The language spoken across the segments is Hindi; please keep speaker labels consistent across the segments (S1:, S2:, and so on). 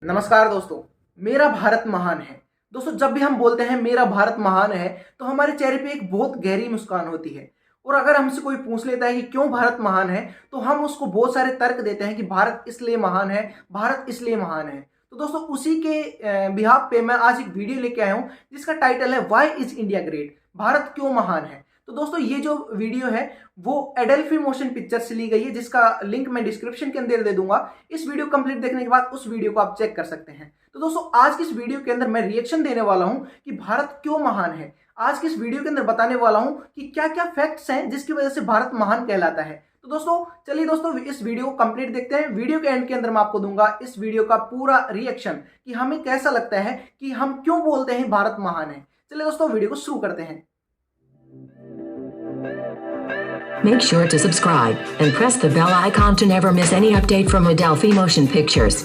S1: नमस्कार दोस्तों। मेरा भारत महान है। दोस्तों, जब भी हम बोलते हैं मेरा भारत महान है तो हमारे चेहरे पे एक बहुत गहरी मुस्कान होती है। और अगर हमसे कोई पूछ लेता है कि क्यों भारत महान है तो हम उसको बहुत सारे तर्क देते हैं कि भारत इसलिए महान है, भारत इसलिए महान है। तो दोस्तों, उसी के बिहाफ पे मैं आज एक वीडियो लेके आया हूं जिसका टाइटल है why is India great, Bharat क्यों महान है। तो दोस्तों, ये जो वीडियो है वो एडेल्फी मोशन पिक्चर से ली गई है, जिसका लिंक मैं डिस्क्रिप्शन के अंदर दे दूंगा। इस वीडियो कंप्लीट देखने के बाद उस वीडियो को आप चेक कर सकते हैं। तो दोस्तों, आज की इस वीडियो के अंदर मैं रिएक्शन देने वाला हूं कि भारत क्यों महान है। आज की इस वीडियो के अंदर बताने वाला हूं कि क्या क्या फैक्ट्स हैं जिसकी वजह से भारत महान कहलाता है। तो दोस्तों, चलिए दोस्तों इस वीडियो को कंप्लीट देखते हैं। वीडियो के एंड के अंदर मैं आपको दूंगा इस वीडियो का पूरा रिएक्शन कि हमें कैसा लगता है कि हम क्यों बोलते हैं भारत महान है। चलिए दोस्तों, वीडियो को शुरू करते हैं।
S2: Make sure to subscribe and press the bell icon to never miss any update from Adelphi Motion Pictures.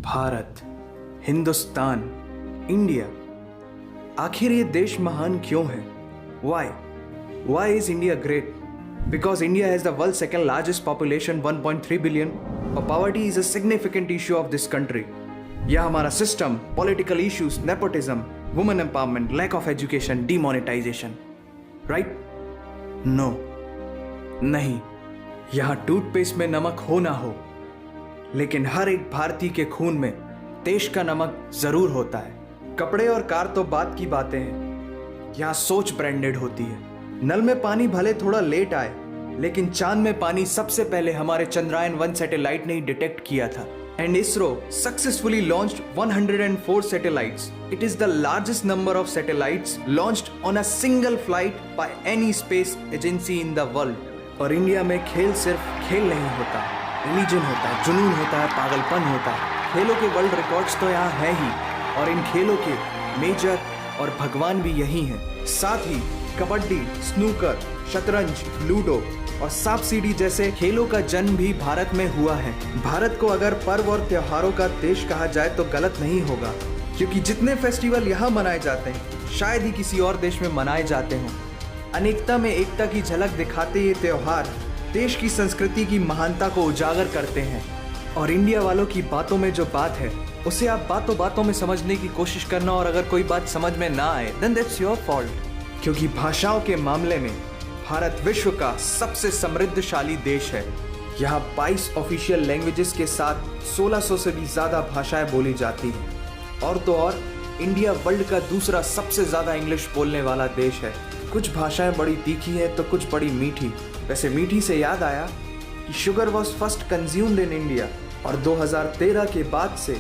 S3: Bharat, Hindustan, India, आखिर ये देश महान क्यों है? Why? Why is India great? Because India has the world's second largest population, 1.3 billion. Poverty is a significant issue of this country. यह हमारा system, political issues, nepotism, women empowerment, lack of education, demonetisation, right? No, नहीं। यहाँ टूथपेस्ट में नमक हो ना हो, लेकिन हर एक भारतीय के खून में देश का नमक जरूर होता है। कपड़े और कार तो बात की बातें हैं, यहाँ सोच ब्रांडेड होती है। नल में पानी भले थोड़ा लेट आए, लेकिन चांद में पानी सबसे पहले हमारे चंद्रयान 1 सैटेलाइट ने ही डिटेक्ट किया था। And ISRO successfully launched 104 satellites. It is the largest number of satellites launched on a single flight by any space agency in the world. और इंडिया में खेल सिर्फ खेल नहीं होता, रिलीजन होता है, जुनून होता है, पागलपन होता है। खेलों के वर्ल्ड रिकॉर्ड्स तो यहाँ है ही, और इन खेलों के मेजर और भगवान भी यही हैं। साथ ही कबड्डी, स्नूकर, शतरंज, लूडो और सांप सीढ़ी जैसे खेलों का जन्म भी भारत में हुआ है। भारत को अगर पर्व और त्योहारों का देश कहा जाए तो गलत नहीं होगा, क्योंकि जितने फेस्टिवल यहाँ मनाए जाते हैं शायद ही किसी और देश में मनाए जाते हों। अनेकता में एकता की झलक दिखाते ये त्योहार देश की संस्कृति की महानता को उजागर करते हैं। और इंडिया वालों की बातों में जो बात है उसे आप बातों बातों में समझने की कोशिश करना, और अगर कोई बात समझ में ना आए देन दैट्स योर फॉल्ट। क्योंकि भाषाओं के मामले में भारत विश्व का सबसे समृद्धशाली देश है। यहाँ 22 ऑफिशियल लैंग्वेजेस के साथ 1600 से भी ज़्यादा भाषाएं बोली जाती हैं। और तो और इंडिया वर्ल्ड का दूसरा सबसे ज़्यादा इंग्लिश बोलने वाला देश है। कुछ भाषाएं बड़ी तीखी हैं तो कुछ बड़ी मीठी। वैसे मीठी से याद आया कि sugar was first consumed in India, और 2013 के बाद से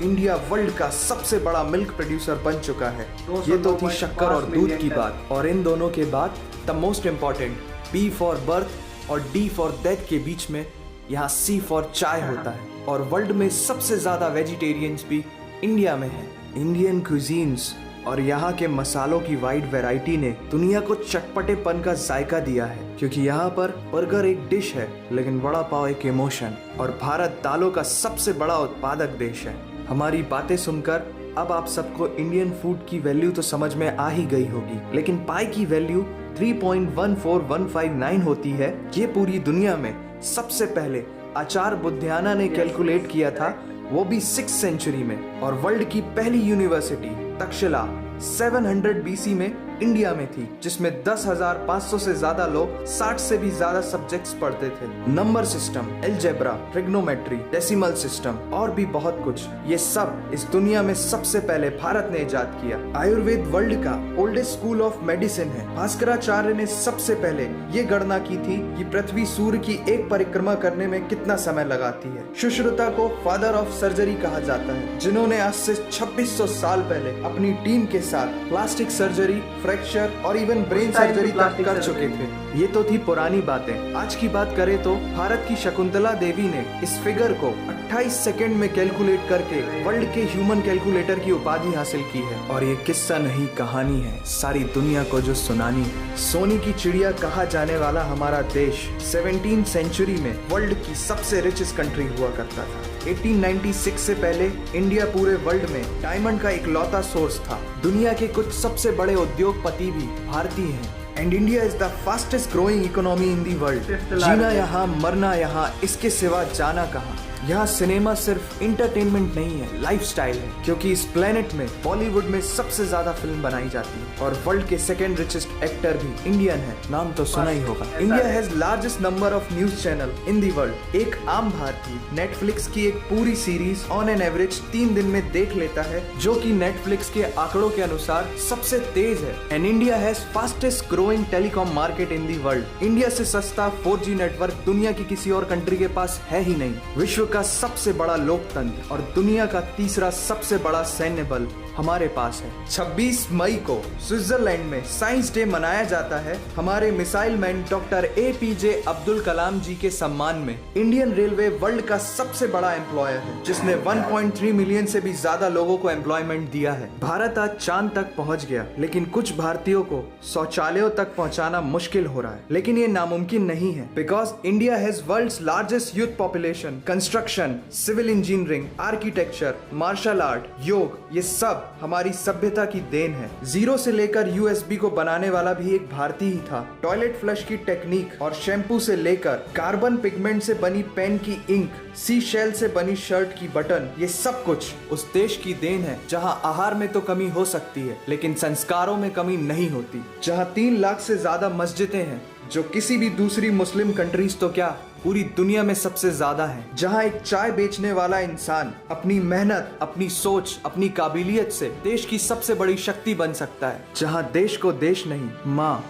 S3: इंडिया वर्ल्ड का सबसे बड़ा मिल्क प्रोड्यूसर बन चुका है। ये तो थी शक्कर और दूध की बात, और इन दोनों के बाद the most important B for birth और D फॉर डेथ के बीच में यहाँ C फॉर चाय होता है। और वर्ल्ड में सबसे ज़्यादा वेजिटेरियंस भी इंडिया में हैं। इंडियन क्यूजीन्स और यहाँ के मसालों की वाइड वैरायटी ने दुनिया को चटपटेपन का जायका दिया है, क्योंकि यहाँ पर बर्गर एक डिश है लेकिन वड़ा पाव एक इमोशन। और भारत दालों का सबसे बड़ा उत्पादक देश है। हमारी बातें सुनकर अब आप सबको इंडियन फूड की वैल्यू तो समझ में आ ही गई होगी, लेकिन पाई की वैल्यू 3.14159 होती है। ये पूरी दुनिया में सबसे पहले आचार्य बुद्धियाना ने कैलकुलेट किया था, वो भी 6th सेंचुरी में। और वर्ल्ड की पहली यूनिवर्सिटी तक्षशिला 700 BC में इंडिया में थी, जिसमें 10,500 से ज्यादा लोग 60 से भी ज्यादा सब्जेक्ट्स पढ़ते थे। Number system, algebra, trigonometry, decimal system और भी बहुत कुछ, ये सब इस दुनिया में सबसे पहले भारत ने इजाद किया। आयुर्वेद वर्ल्ड का ओल्डेस्ट स्कूल ऑफ मेडिसिन है। भास्कराचार्य ने सबसे पहले ये गणना की थी कि पृथ्वी सूर्य की एक परिक्रमा करने में कितना समय लगाती है। सुश्रुता को फादर ऑफ सर्जरी कहा जाता है, जिन्होंने आज से 2600 साल पहले अपनी टीम के साथ प्लास्टिक सर्जरी, फ्रैक्चर और इवन ब्रेन सर्जरी तक कर चुके थे। ये तो थी पुरानी बातें। आज की बात करें तो भारत की शकुंतला देवी ने इस फिगर को 28 सेकंड में कैलकुलेट करके वर्ल्ड के ह्यूमन कैलकुलेटर की उपाधि हासिल की है। और ये किस्सा नहीं कहानी है, सारी दुनिया को जो सुनानी है। सोने की चिड़िया कहा जाने वाला हमारा देश 17th सेंचुरी में वर्ल्ड की सबसे रिचेस्ट कंट्री हुआ करता था। 1896 से पहले इंडिया पूरे वर्ल्ड में डायमंड का इकलौता सोर्स था। दुनिया के कुछ सबसे बड़े उद्योगपति भी भारतीय हैं। And India is the fastest growing economy in the world.
S1: Fifth
S3: जीना
S1: largest.
S3: यहाँ, मरना यहाँ, इसके सिवा जाना कहाँ। यहाँ सिनेमा सिर्फ इंटरटेनमेंट नहीं है, लाइफस्टाइल है, क्योंकि इस प्लेनेट में बॉलीवुड में सबसे ज्यादा फिल्म बनाई जाती है और वर्ल्ड के सेकेंड रिचेस्ट एक्टर भी इंडियन है। नाम तो सुना ही होगा। India has largest number of news channel in the world. एक आम भारतीय नेटफ्लिक्स की एक पूरी सीरीज ऑन एन एवरेज 3 दिन में देख लेता है, जो कि नेटफ्लिक्स के आंकड़ों के अनुसार सबसे तेज है। And India has fastest growing telecom market in the world. India से सस्ता 4G नेटवर्क दुनिया की किसी और कंट्री के पास है ही नहीं। विश्व का सबसे बड़ा लोकतंत्र और दुनिया का तीसरा सबसे बड़ा सैन्य बल हमारे पास है। 26 मई को स्विट्जरलैंड में साइंस डे मनाया जाता है हमारे missile man doctor APJ Abdul Kalam ji के सम्मान में। इंडियन रेलवे वर्ल्ड का सबसे बड़ा एम्प्लॉयर है, जिसने 1.3 मिलियन से भी ज्यादा लोगों को एम्प्लॉयमेंट दिया है। भारत आज चांद तक पहुंच गया, लेकिन कुछ भारतीयों को शौचालयों तक पहुंचाना मुश्किल हो रहा है। लेकिन ये नामुमकिन नहीं है, because India has world's largest youth population. Construction, civil engineering, architecture, martial art, योग, ये सब हमारी सभ्यता की देन है। जीरो से लेकर USB को बनाने वाला भी एक भारतीय ही था। टॉयलेट फ्लश की टेक्निक और शैम्पू से लेकर कार्बन पिगमेंट से बनी पेन की इंक, सी शेल से बनी शर्ट की बटन, ये सब कुछ उस देश की देन है जहां आहार में तो कमी हो सकती है, लेकिन संस्कारों में कमी नहीं होती। जहां 3 लाख से ज्यादा मस्जिदें हैं, जो किसी भी दूसरी मुस्लिम कंट्रीज तो क्या पूरी दुनिया में सबसे ज्यादा है। जहां एक चाय बेचने वाला इंसान अपनी मेहनत, अपनी सोच, अपनी काबिलियत से देश की सबसे बड़ी शक्ति बन सकता है। जहां देश को देश नहीं, माँ,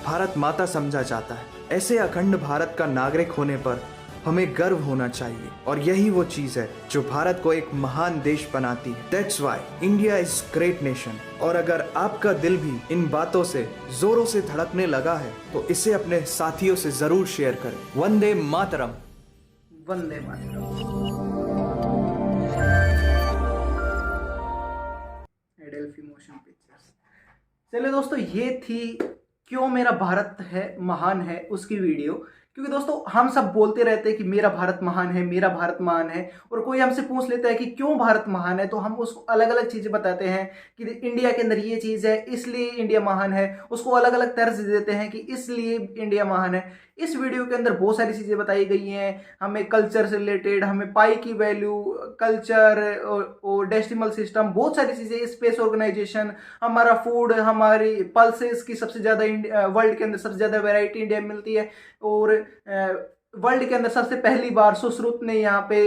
S3: भारत माता समझा जाता है। ऐसे अखंड भारत का नागरिक होने पर हमें गर्व होना चाहिए, और यही वो चीज है जो भारत को एक महान देश बनाती है। That's why India is great nation. और अगर आपका दिल भी इन बातों से जोरों से धड़कने लगा है, तो इसे अपने साथियों से जरूर शेयर करें। वंदे मातरम।
S1: वंदे मातरम। Adelphi motion pictures. चलिए दोस्तों, ये थी क्यों मेरा भारत है महान है उसकी वीडियो। क्योंकि दोस्तों हम सब बोलते रहते हैं कि मेरा भारत महान है, मेरा भारत महान है, और कोई हमसे पूछ लेता है कि क्यों भारत महान है, तो हम उसको अलग अलग चीज़ें बताते हैं कि इंडिया के अंदर ये चीज़ है इसलिए इंडिया महान है। उसको अलग अलग तर्ज देते हैं कि इसलिए इंडिया महान है। इस वीडियो के अंदर बहुत सारी चीज़ें बताई गई हैं, हमें कल्चर से रिलेटेड, हमें पाई की वैल्यू, कल्चर और डेसिमल सिस्टम, बहुत सारी चीज़ें, स्पेस ऑर्गेनाइजेशन, हमारा फूड, हमारी पल्सेस की सबसे ज़्यादा वर्ल्ड के अंदर सबसे ज़्यादा वैरायटी इंडिया में मिलती है, और वर्ल्ड के अंदर सबसे पहली बार सुश्रुत ने यहाँ पे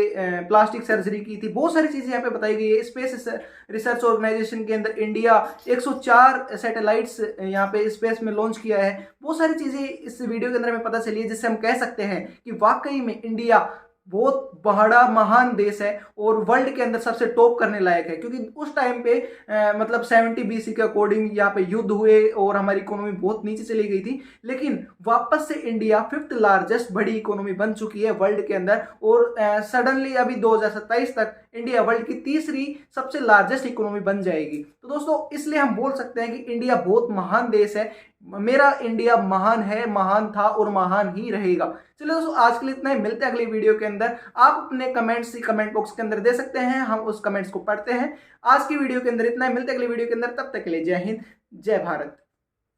S1: प्लास्टिक सर्जरी की थी। बहुत सारी चीज़ें यहाँ पे बताई गई है। स्पेस रिसर्च ऑर्गेनाइजेशन के अंदर इंडिया 104 सैटेलाइट्स यहाँ पे स्पेस में लॉन्च किया है। बहुत सारी चीज़ें इस वीडियो के अंदर हमें पता चली है, जिससे हम कह सकते हैं कि वाकई में इंडिया बहुत बड़ा महान देश है और वर्ल्ड के अंदर सबसे टॉप करने लायक है। क्योंकि उस टाइम पे मतलब 70 BC के अकॉर्डिंग यहाँ पे युद्ध हुए और हमारी इकोनॉमी बहुत नीचे चली गई थी, लेकिन वापस से इंडिया 5th लार्जेस्ट बड़ी इकोनॉमी बन चुकी है वर्ल्ड के अंदर, और सडनली अभी 2027 तक इंडिया वर्ल्ड की तीसरी सबसे लार्जेस्ट इकोनॉमी बन जाएगी। तो दोस्तों इसलिए हम बोल सकते हैं कि इंडिया बहुत महान देश है। मेरा इंडिया महान है, महान था और महान ही रहेगा। चलिए दोस्तों, आज के लिए इतना ही। मिलते हैं अगली वीडियो के अंदर। आप अपने कमेंट्स कमेंट बॉक्स के अंदर दे सकते हैं, हम उस कमेंट्स को पढ़ते हैं। आज की वीडियो के अंदर इतना ही। मिलते हैं अगली वीडियो के अंदर, तब तक के लिए जय हिंद, जय भारत।